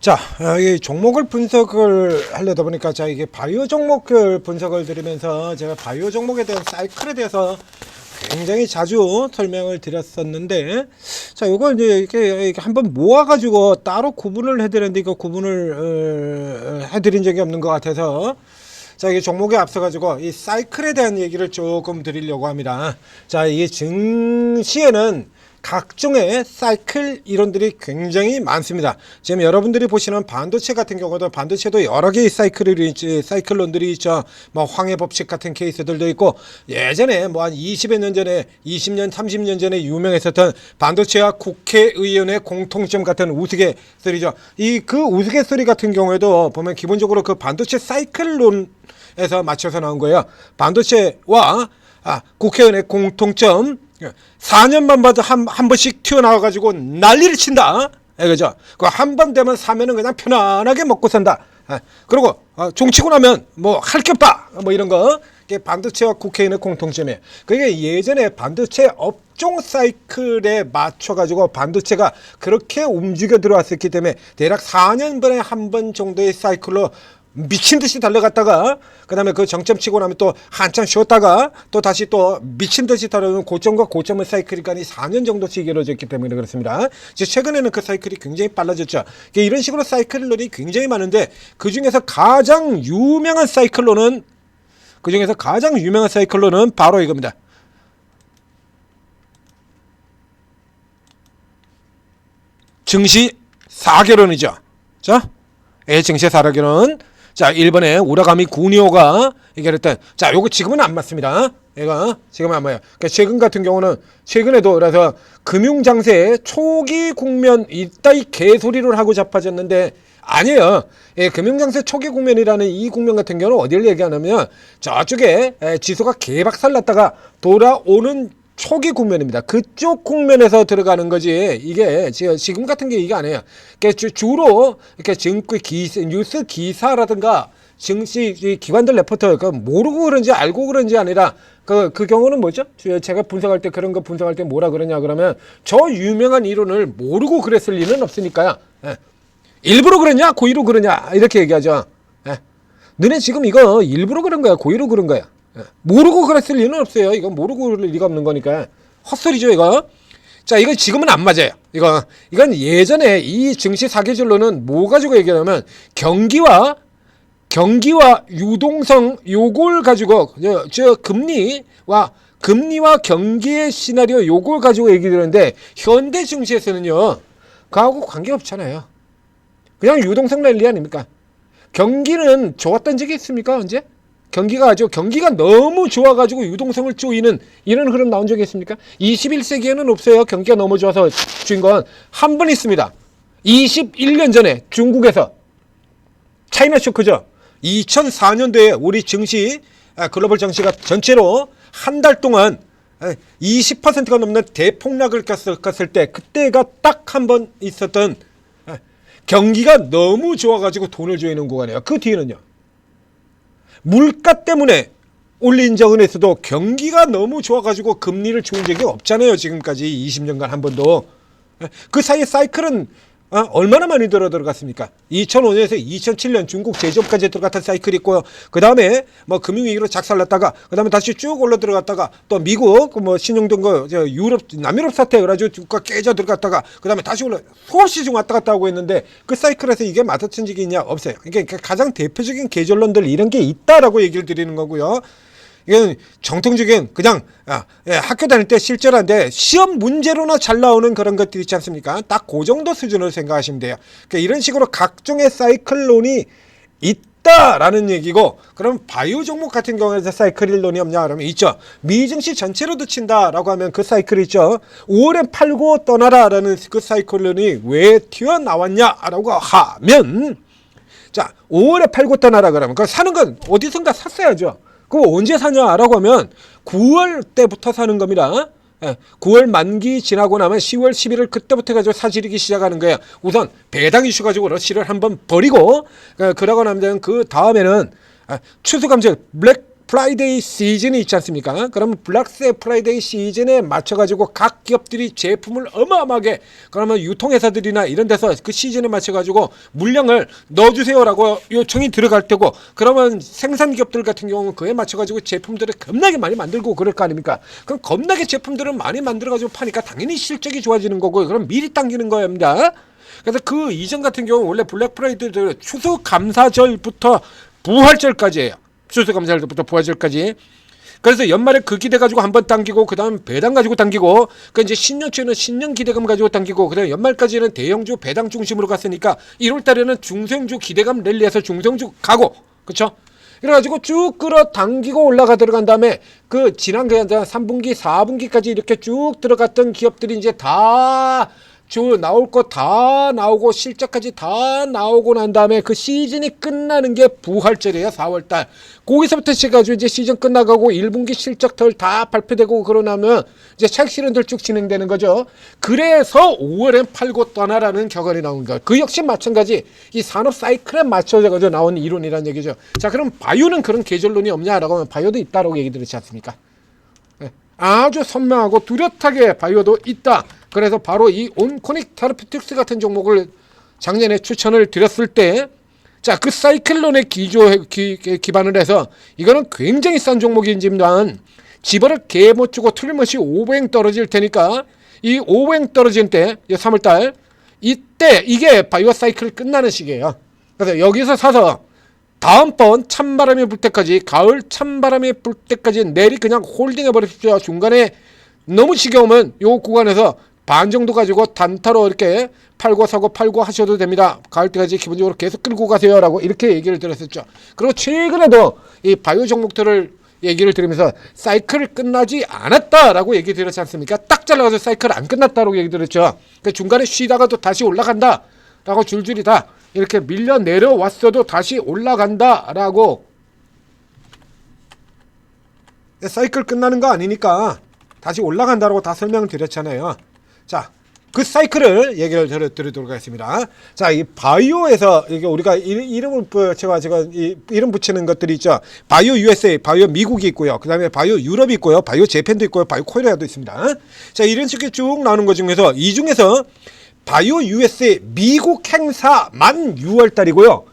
자, 이 종목을 분석을 하려다 보니까 자 이게 바이오 종목을 분석을 드리면서 제가 바이오 종목에 대한 사이클에 대해서 굉장히 자주 설명을 드렸었는데, 자 요거 이제 이렇게 한번 모아가지고 따로 구분을 해드렸는데 이거 구분을 해드린 적이 없는 것 같아서, 자 이게 종목에 앞서가지고 이 사이클에 대한 얘기를 조금 드리려고 합니다. 자 이게 증시에는 각종의 사이클 이론들이 굉장히 많습니다. 지금 여러분들이 보시는 반도체 같은 경우도 반도체도 여러 개의 사이클론들이 있죠. 뭐 황해 법칙 같은 케이스들도 있고, 예전에 뭐 한 20여 년 전에 20년 30년 전에 유명했었던 반도체와 국회의원의 공통점 같은 우스갯소리죠. 이 그 우스갯소리 같은 경우에도 보면 기본적으로 그 반도체 사이클론에서 맞춰서 나온 거예요. 반도체와 국회의원의 공통점, 4년만 봐도 한 번씩 튀어나와가지고 난리를 친다. 그죠? 그 한 번 되면 사면은 그냥 편안하게 먹고 산다. 그리고 종치고 나면 뭐 할 게 없다. 뭐 이런 거. 이게 반도체와 국회의원의 공통점이에요. 그게 예전에 반도체 업종 사이클에 맞춰가지고 반도체가 그렇게 움직여 들어왔었기 때문에 대략 4년분에 한 번 정도의 사이클로 미친 듯이 달려갔다가 그 다음에 그 정점 치고 나면 또 한참 쉬었다가 또 다시 또 미친 듯이 달려오는 고점과 고점의 사이클이 4년 정도씩 이루어졌기 때문에 그렇습니다. 이제 최근에는 그 사이클이 굉장히 빨라졌죠. 이런 식으로 사이클론이 굉장히 많은데 그 중에서 가장 유명한 사이클론은 바로 이겁니다. 증시 4결론이죠. 자, 증시 4결론. 자, 1번에 우라가미 구니오가 얘기했던, 자, 요거 지금은 안 맞습니다. 얘가 지금은 안 맞아요. 그러니까 최근 같은 경우는, 최근에도 그래서 금융장세의 초기 국면, 이따위 개소리를 하고 자빠졌는데, 아니에요. 금융장세 초기 국면이라는 이 국면 같은 경우는 어디를 얘기하냐면, 저쪽에 지수가 개박살 났다가 돌아오는 초기 국면입니다. 그쪽 국면에서 들어가는 거지. 이게 지금 같은 게 이게 아니에요. 그러니까 주로 이렇게 뉴스 기사라든가 증시 기관들 레포트 모르고 그런지 알고 그런지 아니라 그 경우는 뭐죠? 제가 분석할 때 그런 거 분석할 때 뭐라 그러냐 그러면 저 유명한 이론을 모르고 그랬을 리는 없으니까요. 일부러 그러냐 고의로 그러냐 이렇게 얘기하죠. 너네 지금 이거 일부러 그런 거야 고의로 그런 거야. 모르고 그랬을 리는 없어요. 이건 모르고 그럴 리가 없는 거니까 헛소리죠 이거. 자, 이건 지금은 안 맞아요. 이건 예전에 이 증시 사계절로는 뭐 가지고 얘기하냐면 경기와 유동성 요걸 가지고 금리와 경기의 시나리오 요걸 가지고 얘기 드렸는데 현대 증시에서는요 그하고 관계없잖아요. 그냥 유동성 랠리 아닙니까? 경기는 좋았던 적이 있습니까? 언제? 경기가 너무 좋아가지고 유동성을 쪼이는 이런 흐름 나온 적이 있습니까? 21세기에는 없어요. 경기가 너무 좋아서 주인 건 한 번 있습니다. 21년 전에 중국에서 차이나 쇼크죠. 2004년도에 우리 증시, 글로벌 증시가 전체로 한 달 동안 20%가 넘는 대폭락을 꼈을 때 그때가 딱 한 번 있었던 경기가 너무 좋아가지고 돈을 조이는 구간이에요. 그 뒤에는요. 물가 때문에 올린 적은 있어도 경기가 너무 좋아가지고 금리를 준 적이 없잖아요. 지금까지 20년간 한 번도. 그 사이에 사이클은 얼마나 많이 들어갔습니까? 2005년에서 2007년 중국 제조업까지 들어갔던 사이클이 있고요. 그 다음에 뭐 금융위기로 작살났다가 그 다음에 다시 쭉 올라 들어갔다가 또 미국 뭐 신용등 남유럽 사태 그래가지고 주가 깨져 들어갔다가 그 다음에 다시 올라 수없이 좀 왔다 갔다 하고 있는데 그 사이클에서 이게 맞아친 적이 있냐? 없어요. 그러니까 가장 대표적인 계절론들 이런 게 있다라고 얘기를 드리는 거고요. 이건 정통적인 그냥 학교 다닐 때 실전한데 시험 문제로나 잘 나오는 그런 것들이 있지 않습니까? 딱 그 정도 수준으로 생각하시면 돼요. 그러니까 이런 식으로 각종의 사이클론이 있다라는 얘기고, 그럼 바이오 종목 같은 경우에서 사이클론이 없냐 그러면 있죠. 미증시 전체로도 친다라고 하면 그 사이클이 있죠. 5월에 팔고 떠나라라는 그 사이클론이 왜 튀어나왔냐라고 하면, 자 5월에 팔고 떠나라 그러면 그 사는 건 어디선가 샀어야죠. 그럼 언제 사냐라고 하면 9월 때부터 사는 겁니다. 9월 만기 지나고 나면 10월, 11월 그때부터 가지고 사지르기 시작하는 거예요. 우선 배당 이슈 가지고 러시를 한번 버리고 그러고 나면 그 다음에는 추수감사 프라이데이 시즌이 있지 않습니까? 그러면 블랙 프라이데이 시즌에 맞춰가지고 각 기업들이 제품을 어마어마하게, 그러면 유통회사들이나 이런 데서 그 시즌에 맞춰가지고 물량을 넣어주세요라고 요청이 들어갈 테고, 그러면 생산 기업들 같은 경우는 그에 맞춰가지고 제품들을 겁나게 많이 만들고 그럴 거 아닙니까? 그럼 겁나게 제품들을 많이 만들어가지고 파니까 당연히 실적이 좋아지는 거고, 그럼 미리 당기는 거입니다. 그래서 그 이전 같은 경우 원래 블랙 프라이데이 추수감사절부터 부활절까지예요. 추수감사절부터 부활절까지. 그래서 연말에 그 기대 가지고 한번 당기고, 그 다음 배당 가지고 당기고, 그 이제 신년초에는 신년 기대감 가지고 당기고, 그 다음 연말까지는 대형주 배당 중심으로 갔으니까 1월달에는 중소형주 기대감 랠리해서 중소형주 가고, 그렇죠? 그래가지고 쭉 끌어당기고 올라가 들어간 다음에 그 지난 3분기 4분기까지 이렇게 쭉 들어갔던 기업들이 이제 다 나올 거 다 나오고 실적까지 다 나오고 난 다음에 그 시즌이 끝나는 게 부활절이에요. 4월달. 거기서부터 시작해가지고 이제 시즌 끝나가고 1분기 실적들 다 발표되고 그러나면 이제 차익 실현들 쭉 진행되는 거죠. 그래서 5월엔 팔고 떠나라는 격언이 나온 거예요. 그 역시 마찬가지 이 산업 사이클에 맞춰져 나온 이론이라는 얘기죠. 자, 그럼 바이오는 그런 계절론이 없냐라고 하면 바이오도 있다라고 얘기 들었지 않습니까? 네. 아주 선명하고 뚜렷하게 바이오도 있다. 그래서 바로 이 온코닉 테라피틱스 같은 종목을 작년에 추천을 드렸을 때, 자, 그 사이클론에 기반을 해서 이거는 굉장히 싼 종목이지만 집어를 개 못 주고 틀림없이 오버행 떨어질 테니까 이 오버행 떨어질 때 3월달 이때 이게 바이오 사이클 끝나는 시기예요. 그래서 여기서 사서 다음번 찬바람이 불 때까지, 가을 찬바람이 불 때까지 내리 그냥 홀딩해 버리십시오. 중간에 너무 지겨우면 요 구간에서 반 정도 가지고 단타로 이렇게 팔고 사고 팔고 하셔도 됩니다. 가을 때까지 기본적으로 계속 끌고 가세요라고 이렇게 얘기를 드렸었죠. 그리고 최근에도 이 바이오 종목들을 얘기를 드리면서 사이클이 끝나지 않았다라고 얘기 드렸지 않습니까? 딱 잘라서 사이클 안 끝났다라고 얘기 드렸죠. 그 중간에 쉬다가도 다시 올라간다라고 줄줄이 다 이렇게 밀려 내려왔어도 다시 올라간다라고. 사이클 끝나는 거 아니니까 다시 올라간다라고 다 설명을 드렸잖아요. 자, 그 사이클을 얘기를 드리도록 하겠습니다. 자, 이 바이오에서 이게 우리가 이름을 제가 이 이름 붙이는 것들이 있죠. 바이오 USA, 바이오 미국이 있고요. 그 다음에 바이오 유럽이 있고요. 바이오 재팬도 있고요. 바이오 코리아도 있습니다. 자, 이런 식의 쭉 나오는 것 중에서 이 중에서 바이오 USA 미국 행사만 6월달이고요.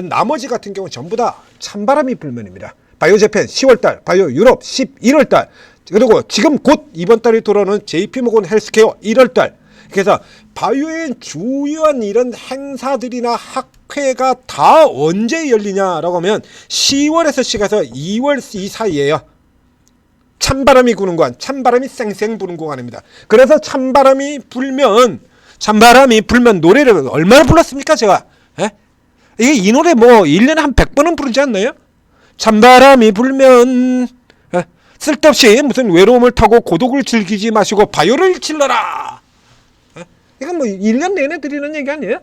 나머지 같은 경우 전부 다 찬바람이 불면입니다. 바이오 재팬 10월달, 바이오 유럽 11월달, 그리고 지금 곧 이번 달에 돌아오는 JP모건 헬스케어 1월달. 그래서 바이오의 주요한 이런 행사들이나 학회가 다 언제 열리냐라고 하면 10월에서 시작해서 2월 이 사이에요. 찬바람이 부는 구간, 찬바람이 쌩쌩 부는 구간입니다. 그래서 찬바람이 불면 노래를 얼마나 불렀습니까 제가? 에? 이게 이 노래 뭐 1년에 한 100번은 부르지 않나요? 찬바람이 불면 쓸데없이 무슨 외로움을 타고 고독을 즐기지 마시고 바이오를 질러라. 이건 뭐 1년 내내 드리는 얘기 아니에요?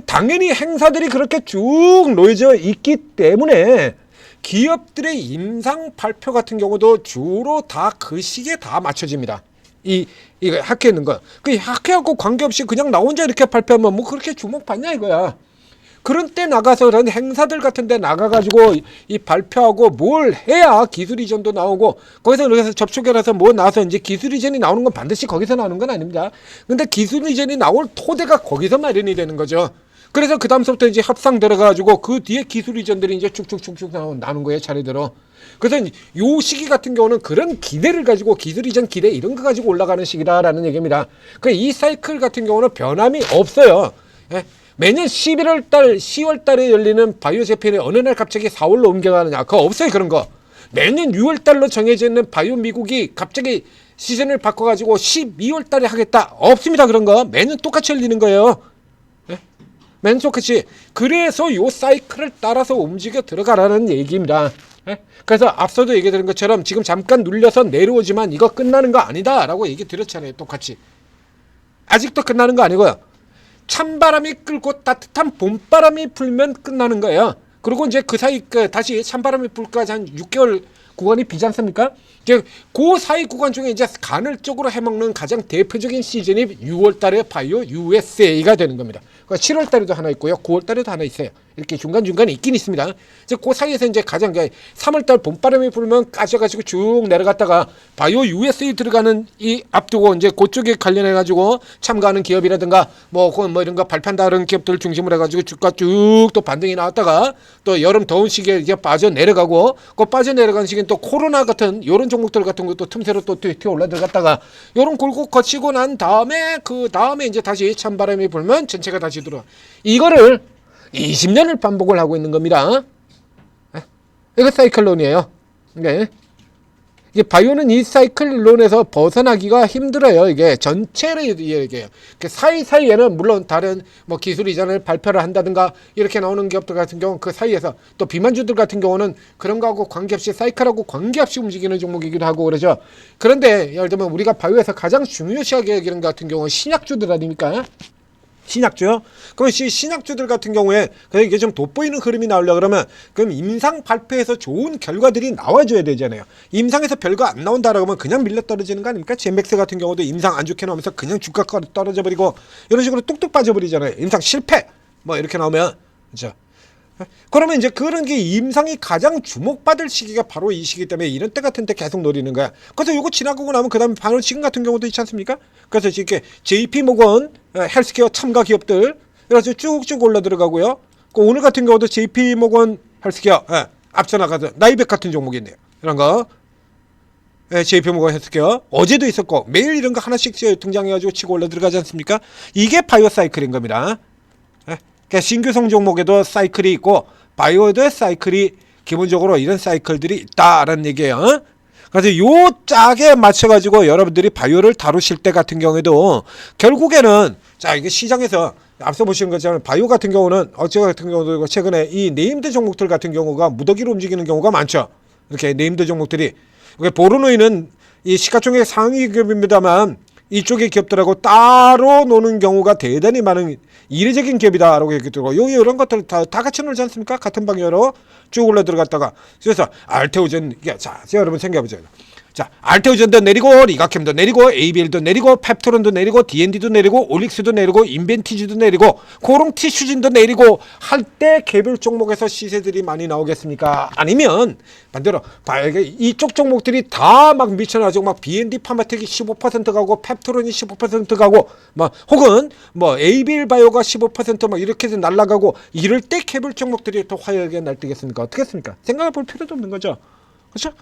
당연히 행사들이 그렇게 쭉 놓여져 있기 때문에 기업들의 임상 발표 같은 경우도 주로 다 그 시기에 다 맞춰집니다. 이거 학회에 있는 거. 그 학회하고 관계없이 그냥 나 혼자 이렇게 발표하면 뭐 그렇게 주목받냐 이거야. 그런 때 나가서 그런 행사들 같은 데 나가가지고 이 발표하고 뭘 해야 기술 이전도 나오고, 거기서 접촉해서 뭐 나와서 이제 기술 이전이 나오는 건 반드시 거기서 나오는 건 아닙니다. 근데 기술 이전이 나올 토대가 거기서 마련이 되는 거죠. 그래서 그 다음부터 이제 협상 들어가가지고 그 뒤에 기술 이전들이 이제 쭉쭉쭉쭉 나오는 거예요, 차례대로. 그래서 요 시기 같은 경우는 그런 기대를 가지고 기술 이전 기대 이런 거 가지고 올라가는 시기다라는 얘기입니다. 그 이 사이클 같은 경우는 변함이 없어요. 예? 매년 11월달, 10월달에 열리는 바이오 재팬이 어느 날 갑자기 4월로 옮겨가느냐, 그거 없어요. 그런 거. 매년 6월달로 정해져 있는 바이오 미국이 갑자기 시즌을 바꿔가지고 12월달에 하겠다, 없습니다. 그런 거 매년 똑같이 열리는 거예요. 네? 매년 똑같이. 그래서 요 사이클을 따라서 움직여 들어가라는 얘기입니다. 네? 그래서 앞서도 얘기 드린 것처럼 지금 잠깐 눌려서 내려오지만 이거 끝나는 거 아니다 라고 얘기 드렸잖아요. 똑같이. 아직도 끝나는 거 아니고요. 찬바람이 끌고 따뜻한 봄바람이 불면 끝나는 거예요. 그리고 이제 그 사이 다시 찬바람이 불까지 한 6개월 구간이 비지 않습니까? 그 사이 구간 중에 이제 간헐적으로 해먹는 가장 대표적인 시즌이 6월달에 바이오 USA가 되는 겁니다. 7월달에도 하나 있고요, 9월달에도 하나 있어요. 이렇게 중간중간에 있긴 있습니다. 이제 그 사이에서 이제 가장 3월달 봄바람이 불면 까져가지고 쭉 내려갔다가 바이오 USA 들어가는 이 앞두고 이제 그쪽에 관련해가지고 참가하는 기업이라든가 뭐 이런 거 발판다 그런 기업들 중심으로 해가지고 주가 쭉 또 반등이 나왔다가 또 여름 더운 시기에 이제 빠져 내려가고 그 빠져 내려가는 시기엔 또 코로나 같은 요런 종목들 같은 것도 틈새로 또 튀어 올라 들어갔다가 요런 굴곡 거치고 난 다음에 그 다음에 이제 다시 찬바람이 불면 전체가 다시 들어와. 이거를 20년을 반복을 하고 있는 겁니다. 이거 사이클론이에요. 네. 이게 바이오는 이 사이클론에서 벗어나기가 힘들어요. 이게 전체를 얘기해요. 사이사이에는 물론 다른 뭐 기술 이전을 발표를 한다든가 이렇게 나오는 기업들 같은 경우는 그 사이에서 또 비만주들 같은 경우는 그런 거하고 관계없이 사이클하고 관계없이 움직이는 종목이기도 하고 그러죠. 그런데 예를 들면 우리가 바이오에서 가장 중요시하게 여기는 같은 경우는 신약주들 아닙니까? 신약주요? 그럼 신약주들 같은 경우에 이게 좀 돋보이는 흐름이 나오려고 그러면 그럼 임상 발표에서 좋은 결과들이 나와줘야 되잖아요. 임상에서 별거 안 나온다라고 하면 그냥 밀려 떨어지는 거 아닙니까? 젠맥스 같은 경우도 임상 안 좋게 나오면서 그냥 주가가 떨어져 버리고 이런 식으로 뚝뚝 빠져버리잖아요. 임상 실패 뭐 이렇게 나오면 그렇죠. 그러면 이제 그런 게 임상이 가장 주목받을 시기가 바로 이 시기 때문에 이런 때 같은 때 계속 노리는 거야. 그래서 요거 지나가고 나면 그 다음에 바로 지금 같은 경우도 있지 않습니까? 그래서 이렇게 JP모건 헬스케어 참가 기업들 그래서 쭉쭉 올라 들어가고요. 오늘 같은 경우도 JP모건 헬스케어 앞서 나가서 나이백 같은 종목이 있네요. 이런 거 JP모건 헬스케어 어제도 있었고 매일 이런 거 하나씩 등장해가지고 치고 올라 들어가지 않습니까? 이게 바이오 사이클인 겁니다. 그러니까 신규성 종목에도 사이클이 있고 바이오에도 사이클이 기본적으로 이런 사이클들이 있다라는 얘기예요. 그래서 요 짝에 맞춰가지고 여러분들이 바이오를 다루실 때 같은 경우에도 결국에는 자 이게 시장에서 앞서 보시는 것처럼 바이오 같은 경우는 어제 같은 경우도 최근에 이 네임드 종목들 같은 경우가 무더기로 움직이는 경우가 많죠. 이렇게 네임드 종목들이 보르노이는 이 시가총액 상위 기업입니다만 이쪽의 기업들하고 따로 노는 경우가 대단히 많은 이례적인 기업이다라고 얘기 들고 이런 것들 다 같이 놀지 않습니까? 같은 방향으로 쭉 올라 들어갔다가 그래서 알테오젠 자 여러분 생각해보세요. 자 알테오젠도 내리고 리가캠도 내리고 ABL도 내리고 펩토론도 내리고 D&D도 내리고 올릭스도 내리고 인벤티지도 내리고 고롱티슈진도 내리고 할 때 개별 종목에서 시세들이 많이 나오겠습니까? 아니면 반대로 이쪽 종목들이 다 막 미쳐나가지고 막 B&D 파마텍이 15% 가고 펩토론이 15% 가고 막 혹은 뭐 ABL 바이오가 15% 막 이렇게 해서 날아가고 이럴 때 개별 종목들이 더 화려하게 날뛰겠습니까? 어떻게 했습니까? 생각해 볼 필요도 없는 거죠. 그렇죠?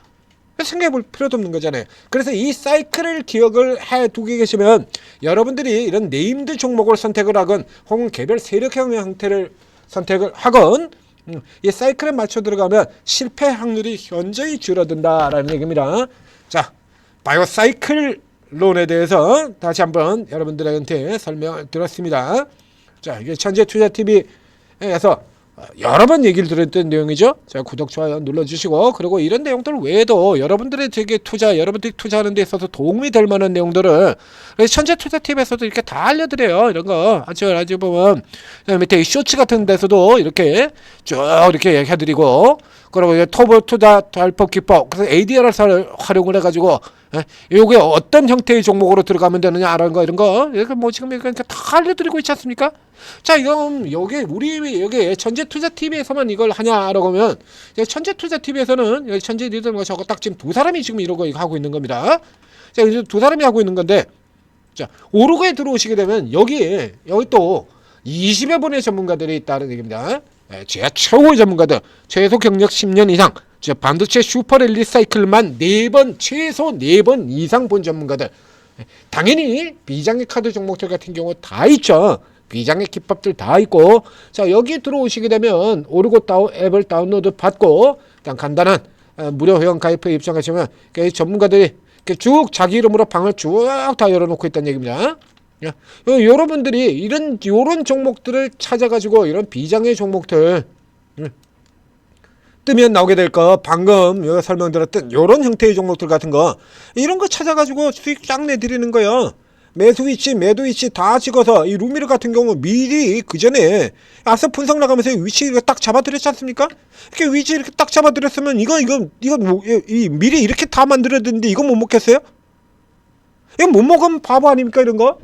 생각해 볼 필요도 없는 거잖아요. 그래서 이 사이클을 기억을 해 두고 계시면 여러분들이 이런 네임드 종목을 선택을 하건 혹은 개별 세력형 형태를 선택을 하건 이 사이클에 맞춰 들어가면 실패 확률이 현저히 줄어든다라는 얘기입니다. 자, 바이오 사이클론에 대해서 다시 한번 여러분들한테 설명을 드렸습니다. 자, 이게 천재투자TV에서 여러 번 얘기를 들었던 내용이죠. 자, 구독, 좋아요 눌러주시고 그리고 이런 내용들 외에도 여러분들의 되게 여러분들이 투자하는 데 있어서 도움이 될 만한 내용들을 천재투자TV에서도 이렇게 다 알려드려요. 이런 거 아주 보면 밑에 이 쇼츠 같은 데서도 이렇게 쭉 이렇게 해드리고 그리고 토벌 투자 발법 기법 그래서 ADR을 활용을 해가지고 요게 어떤 형태의 종목으로 들어가면 되느냐라는 거 이런 거 이렇게 뭐 지금 이렇게 다 알려드리고 있지 않습니까? 자, 이건 여기 천재투자TV에서만 이걸 하냐라고 하면 천재투자TV에서는 여기 천재리더가 저거 딱 지금 두 사람이 지금 이러고 하고 있는 겁니다. 자, 이제 두 사람이 하고 있는 건데 자, 오르고에 들어오시게 되면 여기 또 20여 분의 전문가들이 있다는 얘기입니다. 최고의 전문가들 최소 경력 10년 이상 반도체 슈퍼랠리 사이클만 최소 4번 이상 본 전문가들 당연히 비장의 카드 종목들 같은 경우 다 있죠. 비장의 기법들 다 있고 자 여기 들어오시게 되면 오르고 앱을 다운로드 받고 그냥 간단한 무료 회원 가입에 입장하시면 전문가들이 쭉 자기 이름으로 방을 쭉 다 열어놓고 있다는 얘기입니다. 여러분들이 요런 종목들을 찾아가지고 이런 비장의 종목들 뜨면 나오게 될 거 방금 여기 설명드렸던 요런 형태의 종목들 같은 거 이런 거 찾아가지고 수익 쫙 내드리는 거예요. 매수 위치, 매도 위치 다 찍어서 이 루미르 같은 경우 미리 그 전에 앞서 분석 나가면서 위치 딱 잡아드렸지 않습니까? 이렇게 위치 이렇게 딱 잡아드렸으면 이거 미리 이렇게 다 만들어드는데 이거 못 먹겠어요? 이거 못 먹으면 바보 아닙니까 이런 거?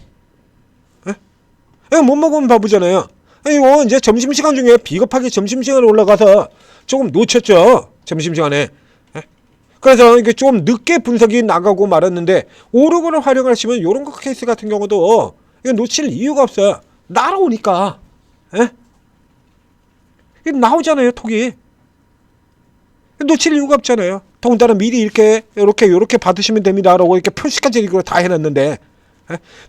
이거 못 먹으면 바보잖아요. 이거 이제 점심시간 중에 비겁하게 점심시간에 올라가서 조금 놓쳤죠. 점심시간에. 그래서 이게 좀 늦게 분석이 나가고 말았는데 오르고를 활용하시면 이런 거 케이스 같은 경우도 이거 놓칠 이유가 없어요. 날아오니까. 이게 나오잖아요, 톡이. 놓칠 이유가 없잖아요. 더군다나 미리 이렇게 받으시면 됩니다라고 이렇게 표시까지 이거 다 해놨는데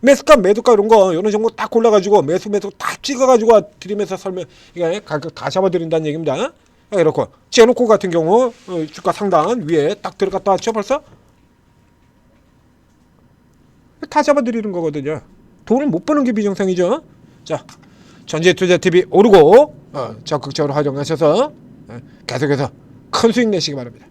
매수가 매도가 이런 거 이런 정보 딱 골라가지고 매수 딱 찍어가지고 드리면서 설명 이게 가격 다 잡아드린다는 얘기입니다. 이렇고 제노코 같은 경우 주가 상단 위에 딱 들어갔다 왔죠 벌써? 다 잡아드리는 거거든요. 돈을 못 버는 게 비정상이죠. 자, 전재투자TV 오르고 적극적으로 활용하셔서 계속해서 큰 수익 내시기 바랍니다.